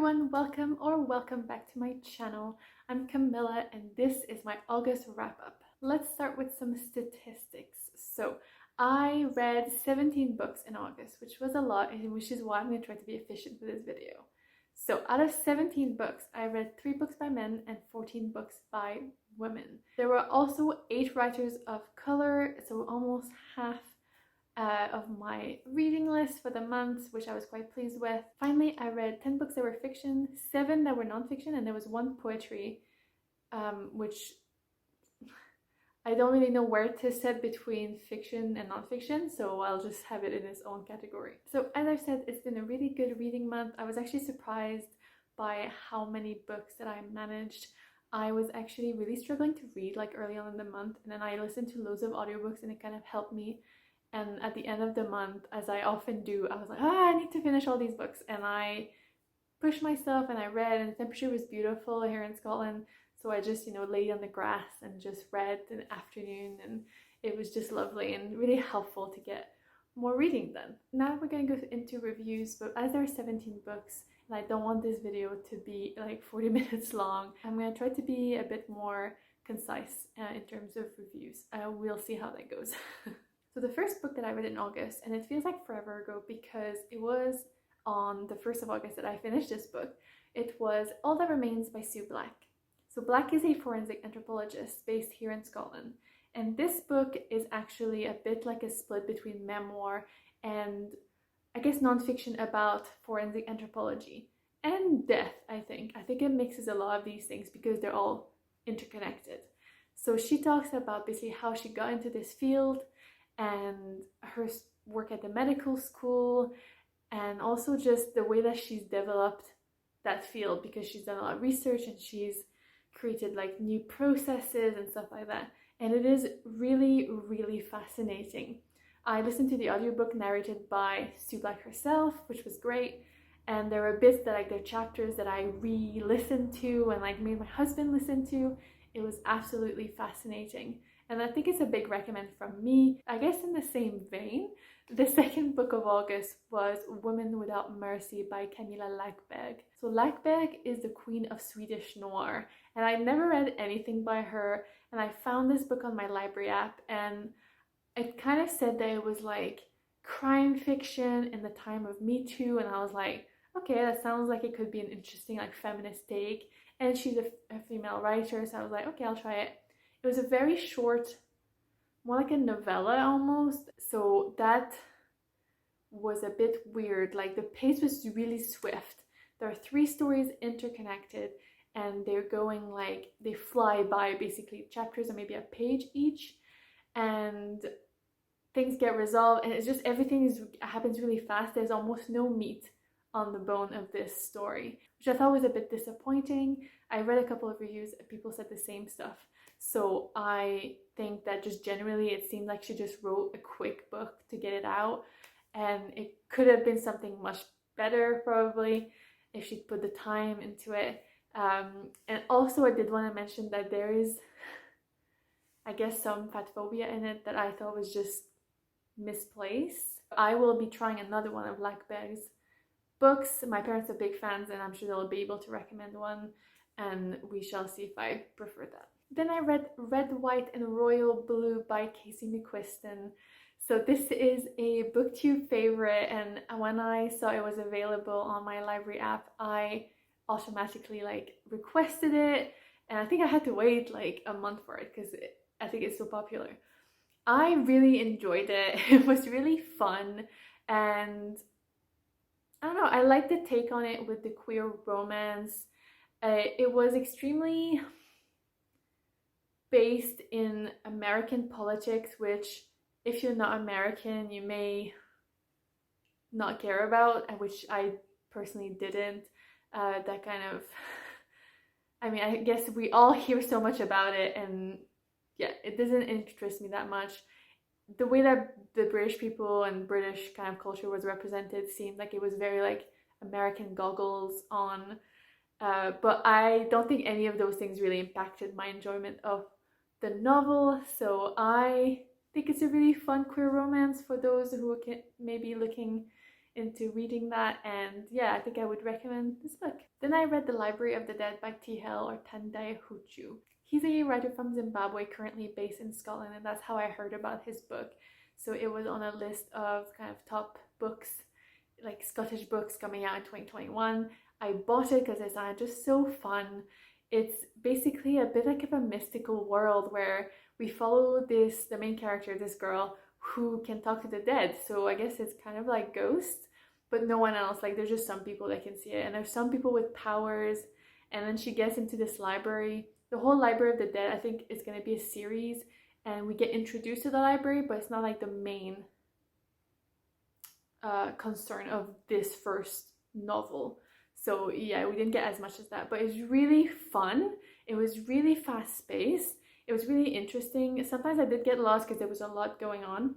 everyone, welcome back to my channel. I'm Camilla and this is my August wrap-up. Let's start with some statistics. So I read 17 books in August, which was a lot, and which is why I'm going to try to be efficient with this video. So out of 17 books, I read 3 books by men and 14 books by women. There were also 8 writers of color, so almost half of my reading list for the month, which I was quite pleased with. Finally, I read 10 books that were fiction, 7 that were non-fiction, and there was 1 poetry, which I don't really know where to set between fiction and non-fiction, so I'll just have it in its own category. So as I've said, it's been a really good reading month. I was actually surprised by how many books that I managed. I was actually really struggling to read like early on in the month, and then I listened to loads of audiobooks and it kind of helped me. And at the end of the month, as I often do, I was like, I need to finish all these books. And I pushed myself and I read, and the temperature was beautiful here in Scotland. So I just, laid on the grass and just read in the afternoon. And it was just lovely and really helpful to get more reading done. Now we're going to go into reviews, but as there are 17 books, and I don't want this video to be like 40 minutes long, I'm going to try to be a bit more concise in terms of reviews. We'll see how that goes. So the first book that I read in August, and it feels like forever ago because it was on the 1st of August that I finished this book, it was All That Remains by Sue Black. So Black is a forensic anthropologist based here in Scotland, and this book is actually a bit like a split between memoir and I guess non-fiction about forensic anthropology and death, I think. I think it mixes a lot of these things because they're all interconnected. So she talks about basically how she got into this field, and her work at the medical school, and also just the way that she's developed that field because she's done a lot of research and she's created like new processes and stuff like that. And it is really, really fascinating. I listened to the audiobook narrated by Sue Black herself, which was great. And there were bits that there are chapters that I re-listened to and made my husband listen to. It was absolutely fascinating. And I think it's a big recommend from me. I guess in the same vein, the second book of August was Women Without Mercy by Camilla Lackberg. So Lackberg is the queen of Swedish noir, and I never read anything by her, and I found this book on my library app, and it kind of said that it was like crime fiction in the time of Me Too, and I was like, okay, that sounds like it could be an interesting feminist take, and she's a female writer, so I was like, okay, I'll try it. It was a very short, more like a novella almost, so that was a bit weird. The pace was really swift. There are 3 stories interconnected, and they're going they fly by basically. Chapters are maybe a page each, and things get resolved, and it's just everything happens really fast. There's almost no meat on the bone of this story, which I thought was a bit disappointing. I read a couple of reviews and people said the same stuff. So I think that just generally it seemed like she just wrote a quick book to get it out, and it could have been something much better probably if she'd put the time into it. And also I did want to mention that there is, I guess, some fat phobia in it that I thought was just misplaced. I will be trying another one of Lackberg's books. My parents are big fans and I'm sure they'll be able to recommend one, and we shall see if I prefer that. Then I read Red, White and Royal Blue by Casey McQuiston. So this is a booktube favorite, and when I saw it was available on my library app, I automatically requested it, and I think I had to wait a month for it because I think it's so popular. I really enjoyed it. It was really fun, and I don't know, I liked the take on it with the queer romance. It was extremely based in American politics, which if you're not American you may not care about, which I personally didn't. That kind of, I guess we all hear so much about it, and yeah, it doesn't interest me that much. The way that the British people and British kind of culture was represented seemed like it was very American goggles on, but I don't think any of those things really impacted my enjoyment of the novel. So I think it's a really fun queer romance for those who are maybe looking into reading that, and yeah, I think I would recommend this book. Then I read The Library of the Dead by T.L. or Tendai Huchu. He's a writer from Zimbabwe, currently based in Scotland, and that's how I heard about his book. So it was on a list of kind of top books, like Scottish books coming out in 2021. I bought it because it's just so fun. It's basically a bit like of a mystical world where we follow the main character, this girl, who can talk to the dead. So I guess it's kind of like Ghost, but no one else. Like there's just some people that can see it, and there's some people with powers. And then she gets into this library. The whole Library of the Dead, I think, is going to be a series, and we get introduced to the library, but it's not like the main concern of this first novel. So yeah, we didn't get as much as that, but it was really fun. It was really fast paced. It was really interesting. Sometimes I did get lost because there was a lot going on,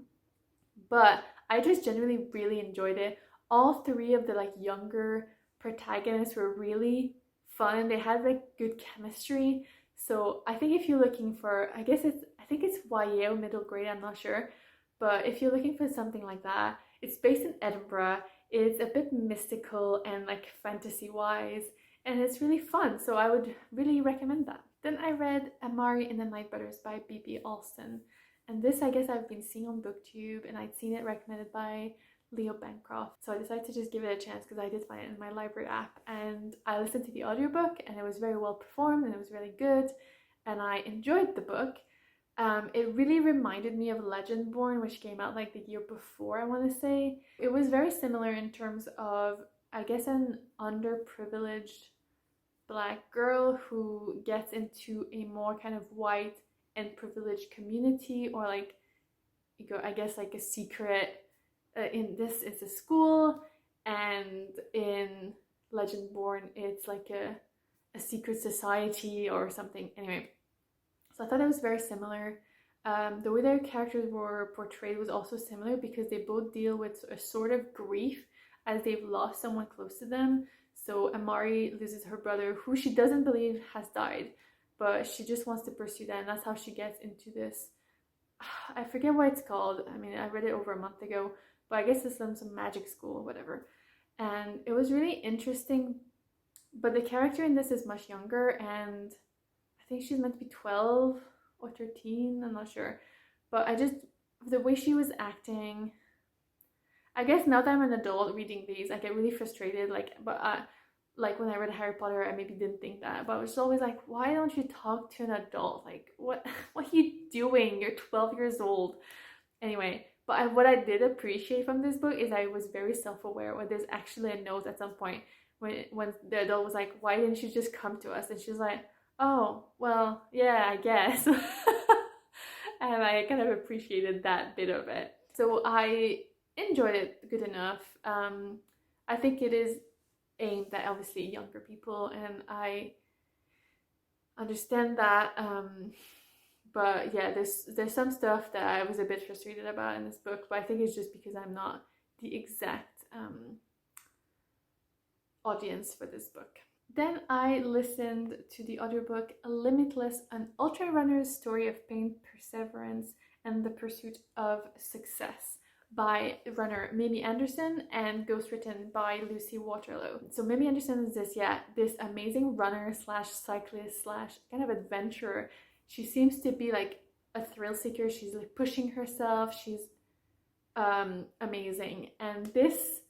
but I just generally really enjoyed it. All three of the like younger protagonists were really fun. They had like good chemistry. So I think if you're looking for, I think it's YA or middle grade, I'm not sure, but if you're looking for something like that, it's based in Edinburgh. It's a bit mystical and like fantasy wise, and it's really fun. So I would really recommend that. Then I read Amari and the Night Brothers by B.B. Alston. And this, I guess, I've been seeing on BookTube, and I'd seen it recommended by Leo Bancroft. So I decided to just give it a chance because I did find it in my library app. And I listened to the audiobook, and it was very well performed, and it was really good. And I enjoyed the book. It really reminded me of Legendborn, which came out like the year before, I want to say. It was very similar in terms of, I guess, an underprivileged Black girl who gets into a more kind of white and privileged community, or like, I guess like a secret. In this, it's a school, and in Legendborn, it's like a secret society or something. Anyway, so I thought it was very similar. The way their characters were portrayed was also similar because they both deal with a sort of grief as they've lost someone close to them. So Amari loses her brother, who she doesn't believe has died, but she just wants to pursue that, and that's how she gets into this. I forget what it's called. I mean, I read it over a month ago, but I guess it's some magic school or whatever. And it was really interesting, but the character in this is much younger, and I think she's meant to be 12 or 13, I'm not sure. But the way she was acting, I guess now that I'm an adult reading these, I get really frustrated. Like when I read Harry Potter, I maybe didn't think that, but I was always like, why don't you talk to an adult? Like, what are you doing? You're 12 years old. Anyway, but what I did appreciate from this book is I was very self-aware. When there's actually a note at some point when the adult was like, why didn't you just come to us? And she's like, oh, well, yeah, I guess. And I kind of appreciated that bit of it. So I enjoyed it good enough. I think it is aimed at obviously younger people, and I understand that. But yeah, there's some stuff that I was a bit frustrated about in this book, but I think it's just because I'm not the exact audience for this book. Then I listened to the audiobook Limitless, an ultra runner's story of pain, perseverance, and the pursuit of success by runner Mimi Anderson and ghostwritten by Lucy Waterlow. So Mimi Anderson is this amazing runner slash cyclist slash kind of adventurer. She seems to be like a thrill seeker. She's like pushing herself. She's amazing. And this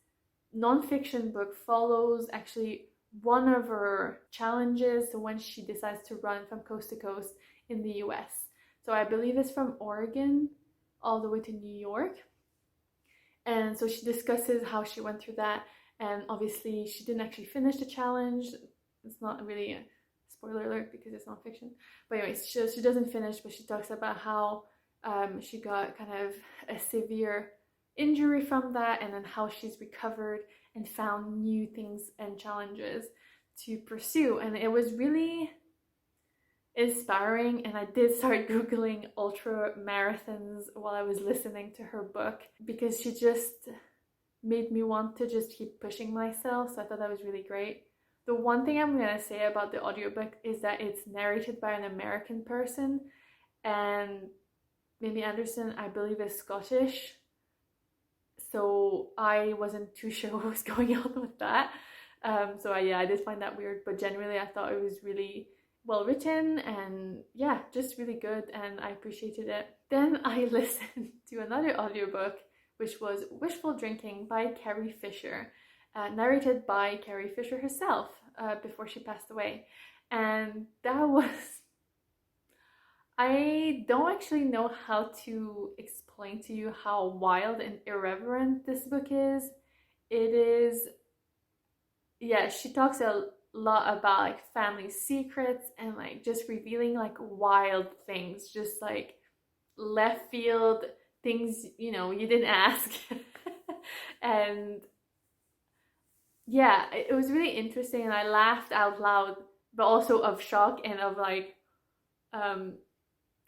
nonfiction book follows actually one of her challenges when she decides to run from coast to coast in the US. So I believe it's from Oregon all the way to New York. And so she discusses how she went through that. And obviously she didn't actually finish the challenge. It's not really a spoiler alert because it's not fiction. But anyways, she doesn't finish, but she talks about how she got kind of a severe injury from that, and then how she's recovered and found new things and challenges to pursue. And it was really inspiring, and I did start googling ultra marathons while I was listening to her book because she just made me want to just keep pushing myself. So I thought that was really great. The one thing I'm gonna say about the audiobook is that it's narrated by an American person, and Mimi Anderson, I believe, is Scottish. so I wasn't too sure what was going on with that. I did find that weird, but generally I thought it was really well written and yeah, just really good, and I appreciated it. Then I listened to another audiobook, which was Wishful Drinking by Carrie Fisher, narrated by Carrie Fisher herself before she passed away. And that was, I don't actually know how to explain to you how wild and irreverent this book is. It is, yeah, she talks a lot about like family secrets and like just revealing like wild things, just like left field things, you know, you didn't ask. And yeah, it was really interesting, and I laughed out loud, but also of shock and of like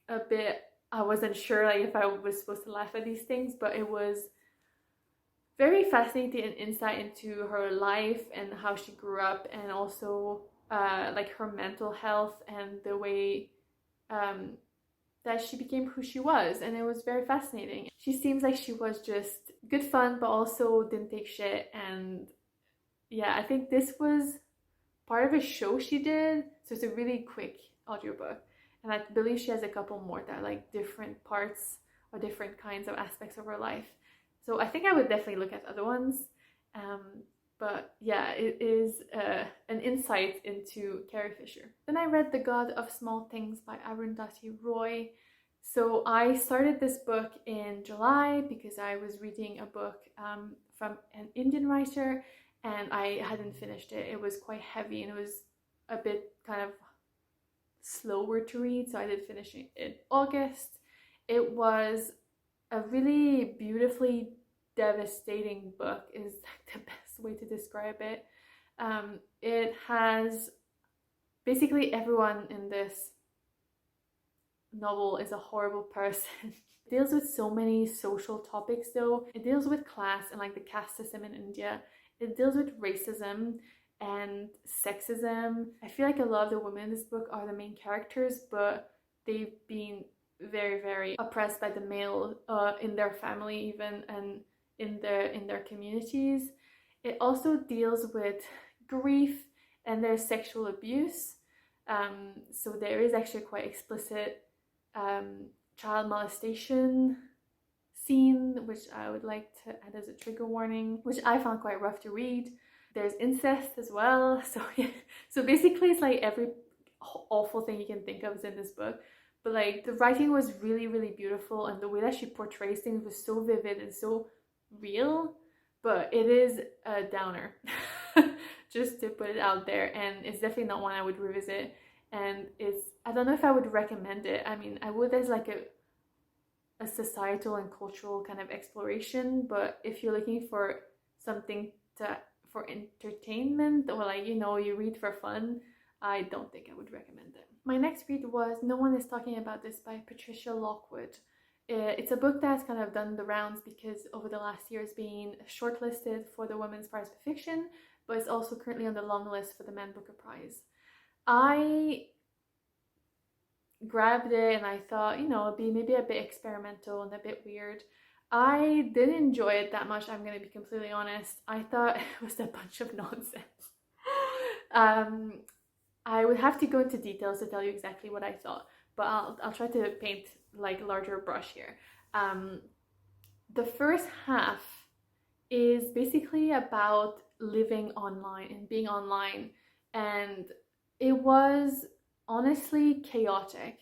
a bit, I wasn't sure like if I was supposed to laugh at these things, but it was very fascinating insight into her life and how she grew up, and also like her mental health and the way that she became who she was. And it was very fascinating. She seems like she was just good fun, but also didn't take shit. And yeah, I think this was part of a show she did, so it's a really quick audiobook, and I believe she has a couple more that are like different parts or different kinds of aspects of her life. So I think I would definitely look at other ones. But yeah, it is an insight into Carrie Fisher. Then I read The God of Small Things by Arundhati Roy. So I started this book in July because I was reading a book from an Indian writer, and I hadn't finished it. It was quite heavy and it was a bit kind of slower to read, so I did finish it in August. It was a really beautifully devastating book, is like the best way to describe it. It has basically everyone in this novel is a horrible person. It deals with so many social topics though. It deals with class and like the caste system in India. It deals with racism and sexism. I feel like a lot of the women in this book are the main characters, but they've been very, very oppressed by the male in their family even, and in their communities. It also deals with grief and there's sexual abuse. So there is actually quite explicit child molestation scene, which I would like to add as a trigger warning, which I found quite rough to read. There's incest as well. So yeah, so basically it's like every awful thing you can think of is in this book. But like the writing was really, really beautiful, and the way that she portrays things was so vivid and so real. But it is a downer, just to put it out there, and it's definitely not one I would revisit. And it's, I don't know if I would recommend it. I mean, I would as like a societal and cultural kind of exploration, but if you're looking for something for entertainment, or like, you know, you read for fun, I don't think I would recommend it. My next read was No One Is Talking About This by Patricia Lockwood. It's a book that's kind of done the rounds because over the last year it's been shortlisted for the Women's Prize for Fiction, but it's also currently on the long list for the Man Booker Prize. I grabbed it and I thought, you know, it'd be maybe a bit experimental and a bit weird. I didn't enjoy it that much, I'm going to be completely honest. I thought it was a bunch of nonsense. I would have to go into details to tell you exactly what I thought, but I'll try to paint like larger brush here. The first half is basically about living online and being online, and it was honestly chaotic.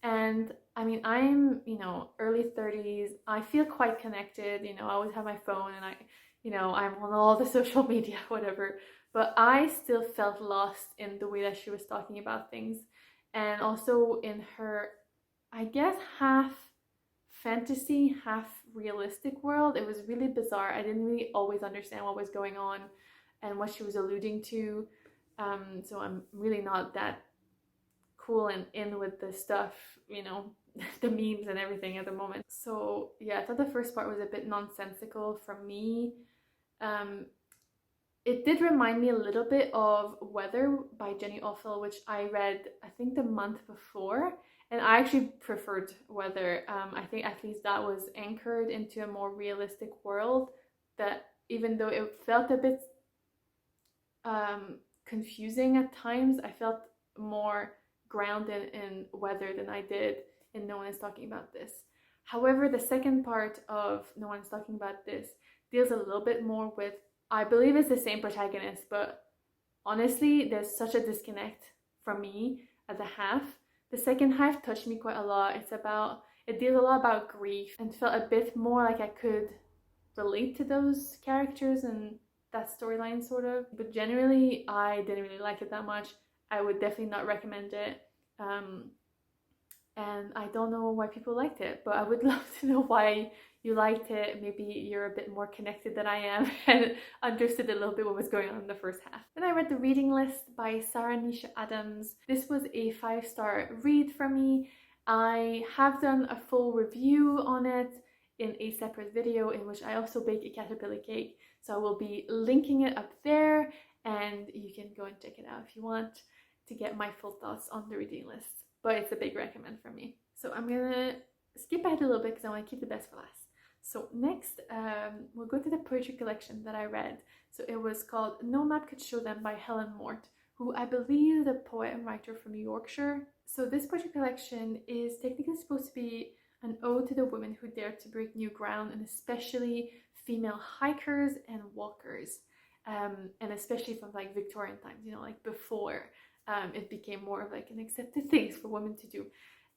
And I mean, I'm, you know, early 30s, I feel quite connected, you know, I always have my phone and I'm on all the social media, whatever, but I still felt lost in the way that she was talking about things, and also in her, I guess, half fantasy, half realistic world. It was really bizarre. I didn't really always understand what was going on and what she was alluding to. So I'm really not that cool and in with the stuff, you know, the memes and everything at the moment. So yeah, I thought the first part was a bit nonsensical for me. It did remind me a little bit of Weather by Jenny Offel, which I read, I think, the month before. And I actually preferred Weather. I think at least that was anchored into a more realistic world, that even though it felt a bit confusing at times, I felt more grounded in weather than I did in No One Is Talking About This. However, the second part of No One Is Talking About This deals a little bit more with, I believe it's the same protagonist, but honestly, there's such a disconnect from me at the half. The second half touched me quite a lot. It deals a lot about grief and felt a bit more like I could relate to those characters and that storyline sort of. But generally, I didn't really like it that much. I would definitely not recommend it. And I don't know why people liked it, but I would love to know why you liked it. Maybe you're a bit more connected than I am and understood a little bit what was going on in the first half. Then I read The Reading List by Sara Nisha Adams. This was a 5-star read for me. I have done a full review on it in a separate video in which I also bake a caterpillar cake. So I will be linking it up there and you can go and check it out if you want to get my full thoughts on The Reading List. But it's a big recommend from me. So I'm gonna skip ahead a little bit because I want to keep the best for last. So next, we'll go to the poetry collection that I read. So it was called No Map Could Show Them by Helen Mort, who I believe is a poet and writer from Yorkshire. So this poetry collection is technically supposed to be an ode to the women who dared to break new ground, and especially female hikers and walkers, and especially from like Victorian times, you know, like before it became more of like an accepted thing for women to do.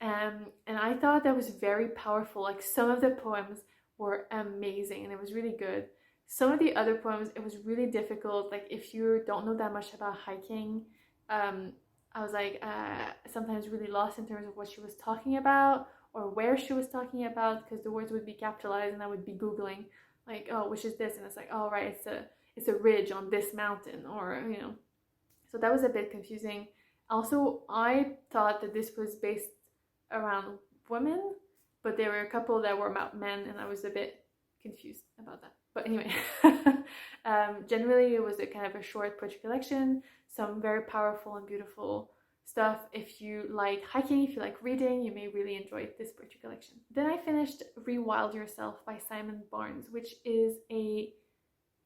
And I thought that was very powerful. Like some of the poems were amazing and it was really good. Some of the other poems, it was really difficult. Like if you don't know that much about hiking, I was like sometimes really lost in terms of what she was talking about or where she was talking about, because the words would be capitalized and I would be Googling like, oh, which is this? And it's like, oh, right, it's a ridge on this mountain, or, you know. So that was a bit confusing. Also, I thought that this was based around women, but there were a couple that were about men and I was a bit confused about that. But anyway, generally it was a kind of a short poetry collection, some very powerful and beautiful stuff. If you like hiking, if you like reading, you may really enjoy this poetry collection. Then I finished Rewild Yourself by Simon Barnes, which is a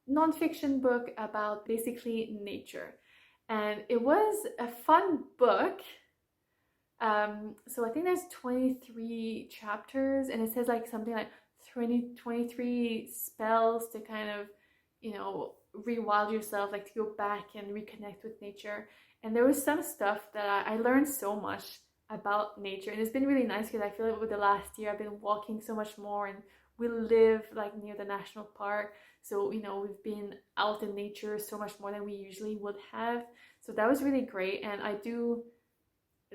non-fiction book about basically nature. And it was a fun book. So I think there's 23 chapters and it says like something like 23 spells to kind of, you know, rewild yourself, like to go back and reconnect with nature. And there was some stuff that I learned so much about nature, and it's been really nice because I feel like over the last year I've been walking so much more, and we live like near the national park, so you know we've been out in nature so much more than we usually would have. So that was really great, and I do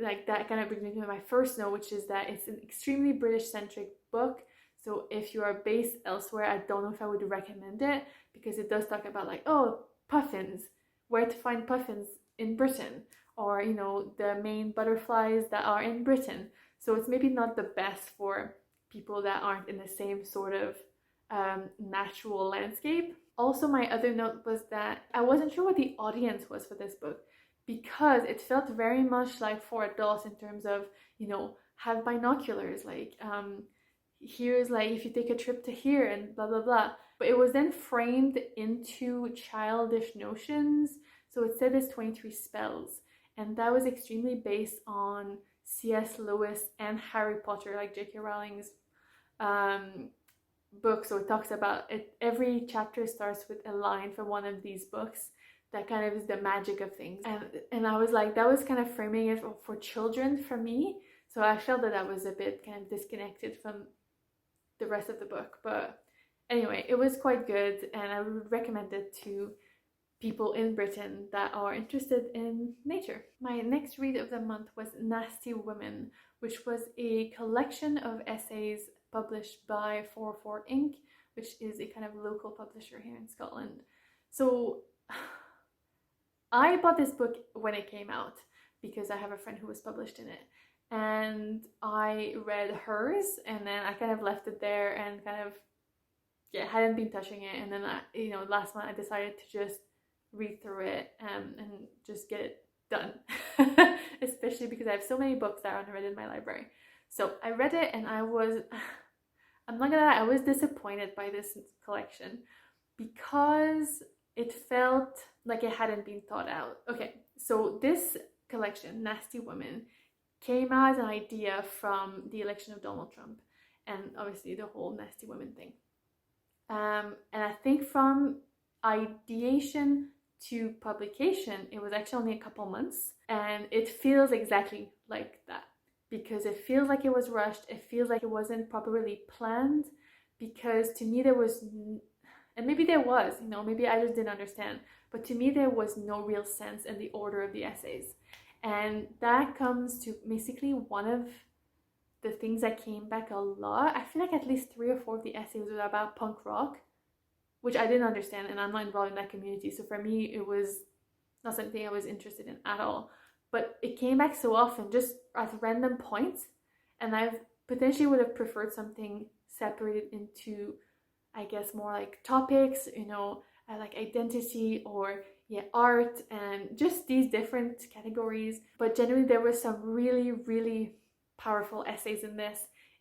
like that kind of brings me to my first note, which is that it's an extremely British centric book. So if you are based elsewhere, I don't know if I would recommend it, because it does talk about like, oh, puffins, where to find puffins in Britain, or you know the main butterflies that are in Britain. So it's maybe not the best for people that aren't in the same sort of natural landscape. Also, my other note was that I wasn't sure what the audience was for this book, because it felt very much like for adults in terms of, you know, have binoculars, like here's like if you take a trip to here and blah blah blah. But it was then framed into childish notions. So it said there's 23 spells, and that was extremely based on C.S. Lewis and Harry Potter, like J.K. Rowling's book. So it talks about it, every chapter starts with a line from one of these books that kind of is the magic of things. And I was like, that was kind of framing it for children for me. So I felt that was a bit kind of disconnected from the rest of the book. But anyway, it was quite good, and I would recommend it to people in Britain that are interested in nature. My next read of the month was Nasty Women, which was a collection of essays published by 44 Inc., which is a kind of local publisher here in Scotland. So I bought this book when it came out because I have a friend who was published in it, and I read hers, and then I kind of left it there and kind of hadn't been touching it. And then last month I decided to just read through it and just get it done, especially because I have so many books that are unread in my library. So I read it, and I'm not gonna lie, I was disappointed by this collection, because it felt like it hadn't been thought out. Okay, so this collection, Nasty Women, came as an idea from the election of Donald Trump and obviously the whole Nasty Women thing. And I think from ideation to publication, it was actually only a couple months, and it feels exactly like that because it feels like it was rushed. It feels like it wasn't properly planned, because to me there was, and maybe there was, maybe I just didn't understand, but to me there was no real sense in the order of the essays. And that comes to basically one of the things that came back a lot. I feel like at least 3 or 4 of the essays were about punk rock, which I didn't understand, and I'm not involved in that community. So for me, it was not something I was interested in at all. But it came back so often, just at random points, and I potentially would have preferred something separated into, I guess, more like topics, like identity or art and just these different categories. But generally, there were some really, really powerful essays in this.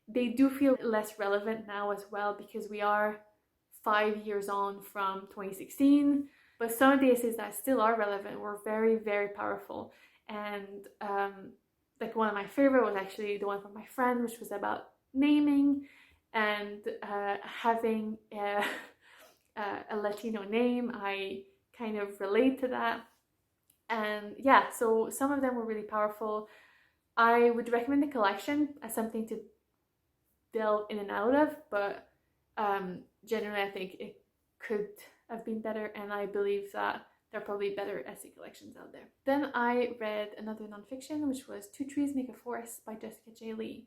They do feel less relevant now as well because we are 5 years on from 2016, but some of the essays that still are relevant were very, very powerful. And like one of my favorite was actually the one from my friend, which was about naming and having a Latino name. I kind of relate to that. And yeah, so some of them were really powerful. I would recommend the collection as something to delve in and out of, but generally I think it could have been better, and I believe that there are probably better essay collections out there. Then I read another nonfiction, which was Two Trees Make a Forest by Jessica J. Lee.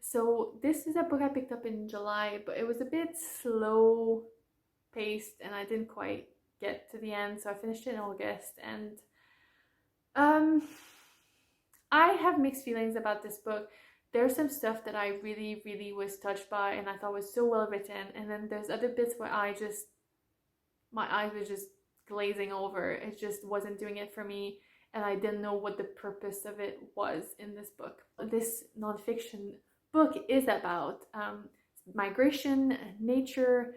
So this is a book I picked up in July, but it was a bit slow paced and I didn't quite get to the end, so I finished it in August. And I have mixed feelings about this book. There's some stuff that I really, really was touched by and I thought was so well written, and then there's other bits where my eyes were just glazing over. It just wasn't doing it for me, and I didn't know what the purpose of it was in this book. This nonfiction book is about migration, nature,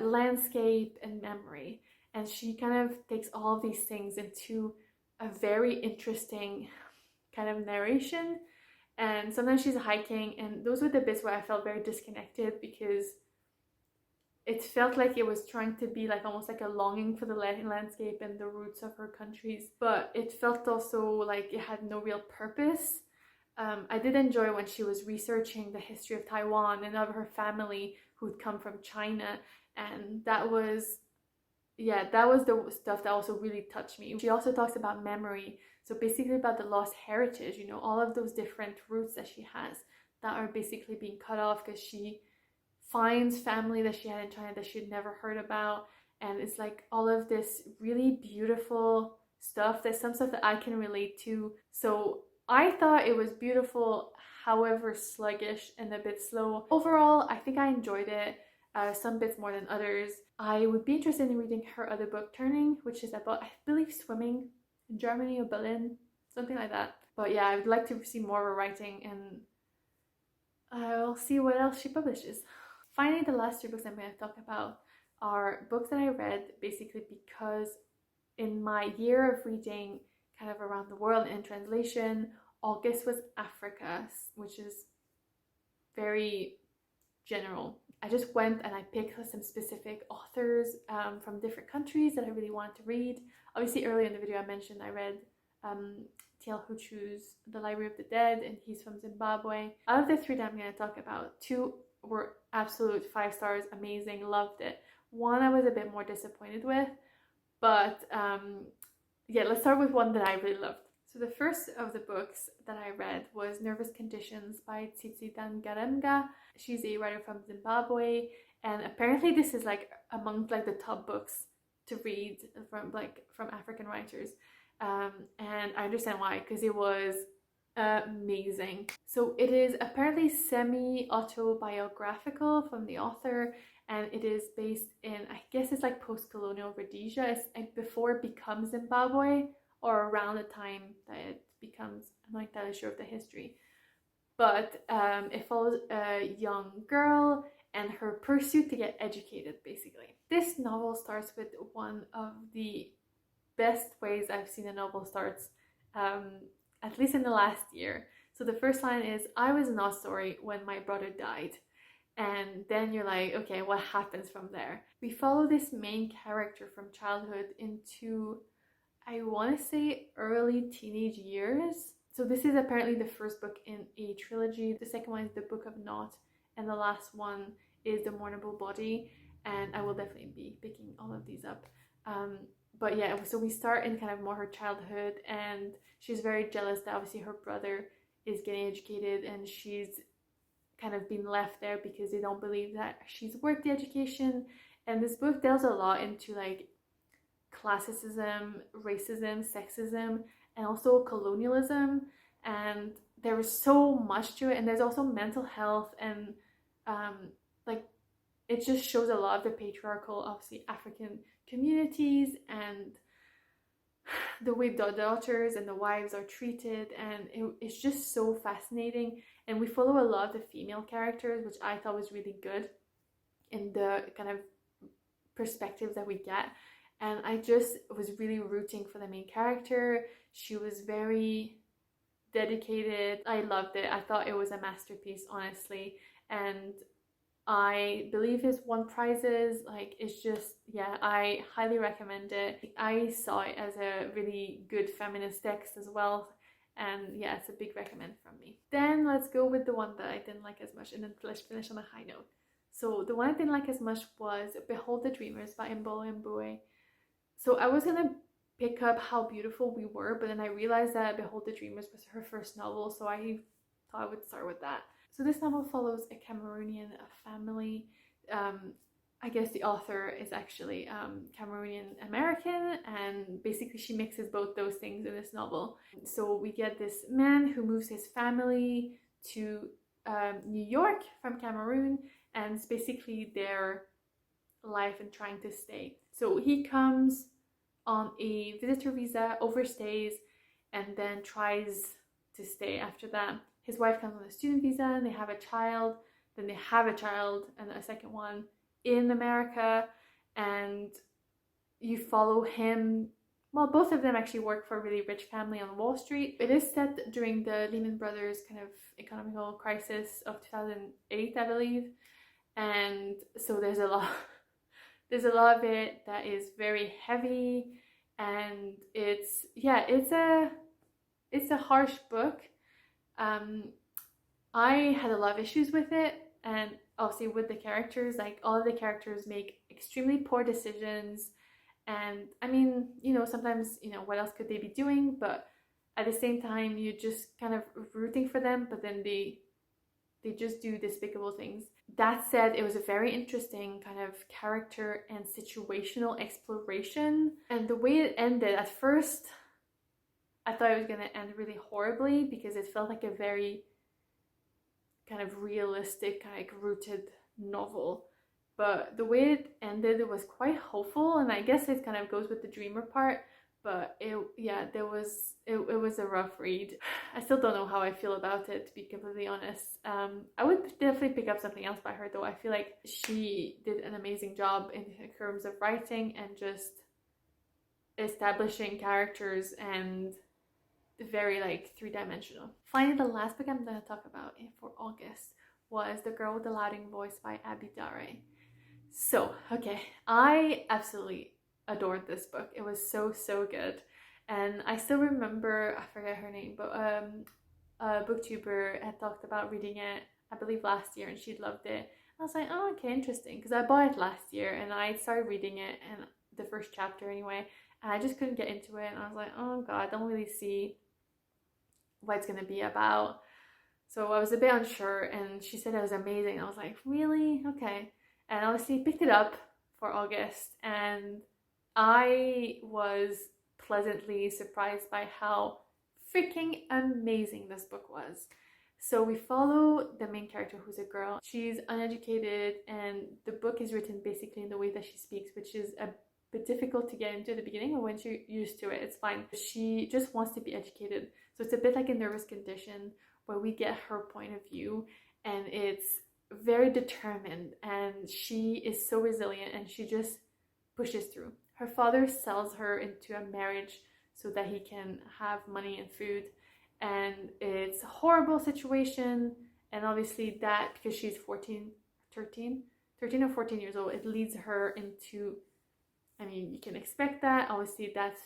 landscape, and memory, and she kind of takes all of these things into a very interesting kind of narration. And sometimes she's hiking, and those were the bits where I felt very disconnected because it felt like it was trying to be like almost like a longing for the landscape and the roots of her countries, but it felt also like it had no real purpose. I did enjoy when she was researching the history of Taiwan and of her family who'd come from China, and that was the stuff that also really touched me. She also talks about memory, so basically about the lost heritage, all of those different roots that she has that are basically being cut off because she finds family that she had in China that she'd never heard about. And it's like all of this really beautiful stuff. There's some stuff that I can relate to. So I thought it was beautiful, however sluggish and a bit slow. Overall, I think I enjoyed it. Some bits more than others. I would be interested in reading her other book, Turning, which is about, I believe, swimming in Germany or Berlin, something like that. But yeah, I would like to see more of her writing, and I'll see what else she publishes. Finally, the last 2 books I'm going to talk about are books that I read basically because in my year of reading kind of around the world in translation, August was Africa, which is very general. I just went and I picked some specific authors from different countries that I really wanted to read. Obviously, earlier in the video I mentioned I read T.L. Huchu's The Library of the Dead, and he's from Zimbabwe. Out of the 3 that I'm going to talk about, 2 were absolute 5 stars, amazing, loved it. 1 I was a bit more disappointed with, but yeah, let's start with 1 that I really loved. So the first of the books that I read was Nervous Conditions by Tsitsi Dangarembga. She's a writer from Zimbabwe, and apparently this is like among like the top books to read from African writers. And I understand why, because it was amazing. So it is apparently semi-autobiographical from the author, and it is based in, I guess it's like post-colonial Rhodesia. It's like before it becomes Zimbabwe, or around the time that it becomes. I'm not entirely sure of the history, but it follows a young girl, and her pursuit to get educated, basically. This novel starts with one of the best ways I've seen a novel starts, at least in the last year. So the first line is, I was not sorry when my brother died. And then you're like, okay, what happens from there? We follow this main character from childhood into, I want to say, early teenage years. So this is apparently the first book in a trilogy. The second one is the Book of Naught, and the last one is the Mournable Body. And I will definitely be picking all of these up. But yeah, so we start in kind of more her childhood, and she's very jealous that obviously her brother is getting educated, and she's kind of been left there because they don't believe that she's worth the education. And this book delves a lot into like classicism, racism, sexism, and also colonialism. And there is so much to it. And there's also mental health, and like it just shows a lot of the patriarchal, obviously, African communities and the way the daughters and the wives are treated. And it's just so fascinating. And we follow a lot of the female characters, which I thought was really good in the kind of perspectives that we get. And I just was really rooting for the main character. She was very dedicated. I loved it. I thought it was a masterpiece, honestly. And I believe it's won prizes. Like, it's just, yeah, I highly recommend it. I saw it as a really good feminist text as well. And yeah, it's a big recommend from me. Then let's go with the one that I didn't like as much, and then let's finish on a high note. So the one I didn't like as much was Behold the Dreamers by Imbolo and Mbue. So I was gonna pick up How Beautiful We Were, but then I realized that Behold the Dreamers was her first novel, so I thought I would start with that. So this novel follows a Cameroonian family. I guess the author is actually Cameroonian American, and basically she mixes both those things in this novel. So we get this man who moves his family to New York from Cameroon, and it's basically their life and trying to stay. So he comes on a visitor visa, overstays, and then tries to stay after that. His wife comes on a student visa, and they have a child. Then they have a child and a second one in America, and you follow him. Well, both of them actually work for a really rich family on Wall Street. It is set during the Lehman Brothers kind of economical crisis of 2008, I believe. And so there's a lot of it that is very heavy, and it's a harsh book. I had a lot of issues with it, and obviously with the characters, like all of the characters make extremely poor decisions. And I mean, sometimes, what else could they be doing? But at the same time, you're just kind of rooting for them, but then they just do despicable things. That said, it was a very interesting kind of character and situational exploration. And the way it ended, at first, I thought it was going to end really horribly because it felt like a very kind of realistic, kind of rooted novel. But the way it ended, it was quite hopeful, and I guess it kind of goes with the dreamer part. But it was a rough read. I still don't know how I feel about it, to be completely honest. I would definitely pick up something else by her, though. I feel like she did an amazing job in terms of writing and just establishing characters, and very like three-dimensional. Finally, the last book I'm going to talk about for August was The Girl with the Louding Voice by Daré. So, okay, I absolutely adored this book. It was so good, and I still remember, I forget her name, but a booktuber had talked about reading it, I believe last year, and she loved it. I was like, oh, okay, interesting, because I bought it last year and I started reading it, and the first chapter anyway, and I just couldn't get into it, and I was like, oh god, I don't really see what it's gonna be about. So I was a bit unsure, and she said it was amazing. I was like, really? Okay. And obviously picked it up for August, and I was pleasantly surprised by how freaking amazing this book was. So we follow the main character, who's a girl. She's uneducated, and the book is written basically in the way that she speaks, which is a bit difficult to get into at the beginning, but once you're used to it, it's fine. She just wants to be educated. So it's a bit like a nervous condition, where we get her point of view, and it's very determined, and she is so resilient, and she just pushes through. Her father sells her into a marriage so that he can have money and food, and it's a horrible situation. And obviously that, because she's 13 or 14 years old, it leads her into, I mean, you can expect that, obviously that's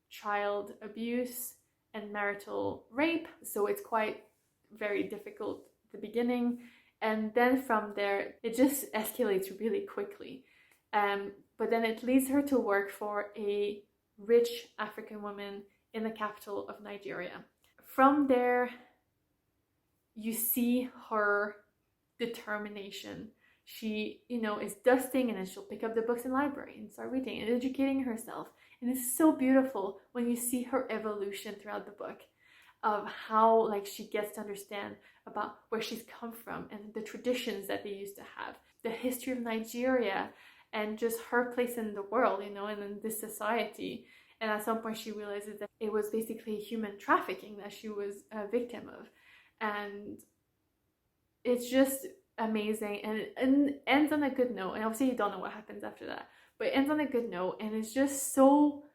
child abuse and marital rape, so it's quite very difficult at the beginning, and then from there it just escalates really quickly. But then it leads her to work for a rich African woman in the capital of Nigeria. From there, you see her determination. She, is dusting, and then she'll pick up the books in the library and start reading and educating herself. And it's so beautiful when you see her evolution throughout the book, of how she gets to understand about where she's come from and the traditions that they used to have, the history of Nigeria, and just her place in the world, and in this society. And at some point she realizes that it was basically human trafficking that she was a victim of. And it's just amazing, and it ends on a good note. And obviously you don't know what happens after that, but it ends on a good note, and it's just so,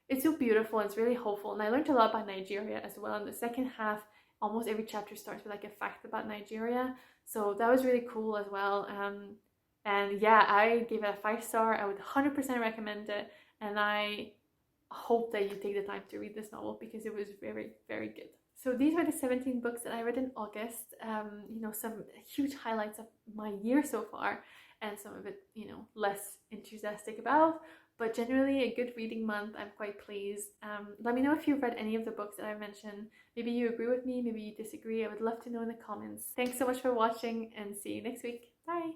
it's so beautiful, and it's really hopeful. And I learned a lot about Nigeria as well. In the second half, almost every chapter starts with a fact about Nigeria, so that was really cool as well. And yeah, I gave it a 5-star. I would 100% recommend it, and I hope that you take the time to read this novel, because it was very, very good. So these were the 17 books that I read in August. Some huge highlights of my year so far, and some of it, less enthusiastic about, but generally a good reading month. I'm quite pleased. Let me know if you've read any of the books that I mentioned. Maybe you agree with me, maybe you disagree. I would love to know in the comments. Thanks so much for watching, and see you next week. Bye!